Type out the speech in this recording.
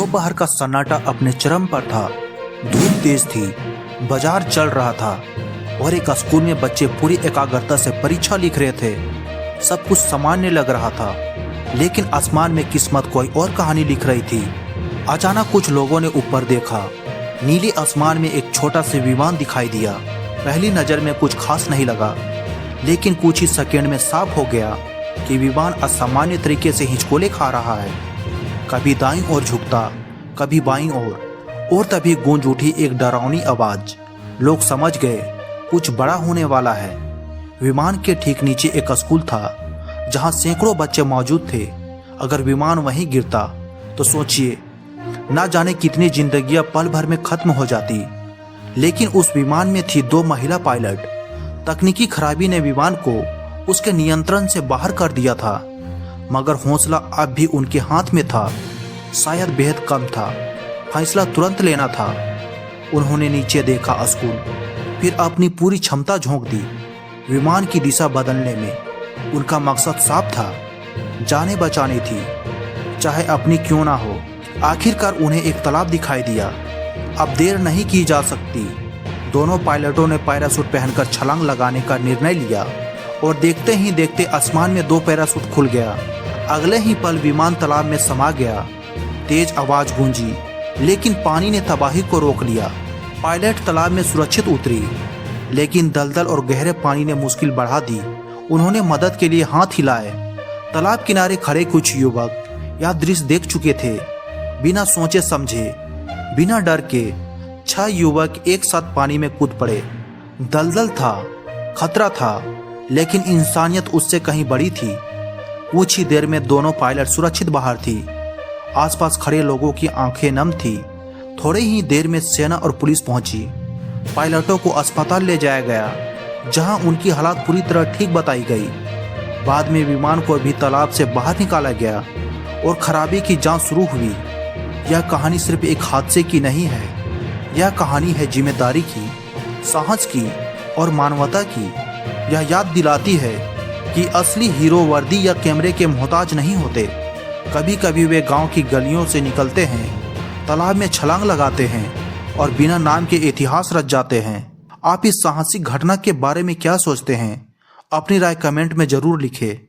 दोपहर का सन्नाटा अपने चरम पर था। धूप तेज थी, बाजार चल रहा था और एक स्कूल में बच्चे पूरी एकाग्रता से परीक्षा लिख रहे थे। सब कुछ सामान्य लग रहा था, लेकिन आसमान में किस्मत कोई और कहानी लिख रही थी। अचानक कुछ लोगों ने ऊपर देखा। नीले आसमान में एक छोटा सा विमान दिखाई दिया। पहली नजर में कुछ खास नहीं लगा, लेकिन कुछ ही सेकंड में साफ हो गया कि विमान असामान्य तरीके से हिचकोले खा रहा है। कभी दाईं ओर झुकता, कभी बाईं ओर, और तभी गूंज उठी एक डरावनी आवाज। लोग समझ गए कुछ बड़ा होने वाला है। विमान के ठीक नीचे एक स्कूल था जहां सैकड़ों बच्चे मौजूद थे। अगर विमान वहीं गिरता तो सोचिए, ना जाने कितनी जिंदगियां पल भर में खत्म हो जाती। लेकिन उस विमान में थी 2 महिला पायलट। तकनीकी खराबी ने विमान को उसके नियंत्रण से बाहर कर दिया था, मगर हौसला अब भी उनके हाथ में था। शायद बेहद कम था, फैसला तुरंत लेना था। उन्होंने नीचे देखा स्कूल, फिर अपनी पूरी क्षमता झोंक दी। विमान की दिशा बदलने में उनका मकसद साफ था, जाने बचानी थी, चाहे अपनी क्यों ना हो। आखिरकार उन्हें एक तालाब दिखाई दिया। अब देर नहीं की जा सकती। दोनों पायलटों ने पैराशूट पहनकर छलांग लगाने का निर्णय लिया और देखते ही देखते आसमान में 2 पैराशूट खुल गया। अगले ही पल विमान तालाब में समा गया। तेज आवाज गूंजी, लेकिन पानी ने तबाही को रोक लिया। पायलट तालाब में सुरक्षित उतरी, लेकिन दलदल और गहरे पानी ने मुश्किल बढ़ा दी। उन्होंने मदद के लिए हाथ हिलाए। तालाब किनारे खड़े कुछ युवक यह दृश्य देख चुके थे। बिना सोचे समझे, बिना डर के 6 युवक एक साथ पानी में कूद पड़े। दलदल था, खतरा था, लेकिन इंसानियत उससे कहीं बड़ी थी। कुछ ही देर में दोनों पायलट सुरक्षित बाहर थी। आसपास खड़े लोगों की आंखें नम थी। थोड़ी ही देर में सेना और पुलिस पहुंची। पायलटों को अस्पताल ले जाया गया, जहां उनकी हालत पूरी तरह ठीक बताई गई। बाद में विमान को भी तालाब से बाहर निकाला गया और खराबी की जांच शुरू हुई। यह कहानी सिर्फ एक हादसे की नहीं है, यह कहानी है जिम्मेदारी की, साहस की और मानवता की। यह याद दिलाती है कि असली हीरो वर्दी या कैमरे के मोहताज नहीं होते। कभी कभी वे गांव की गलियों से निकलते हैं, तालाब में छलांग लगाते हैं और बिना नाम के इतिहास रच जाते हैं। आप इस साहसिक घटना के बारे में क्या सोचते हैं? अपनी राय कमेंट में जरूर लिखें।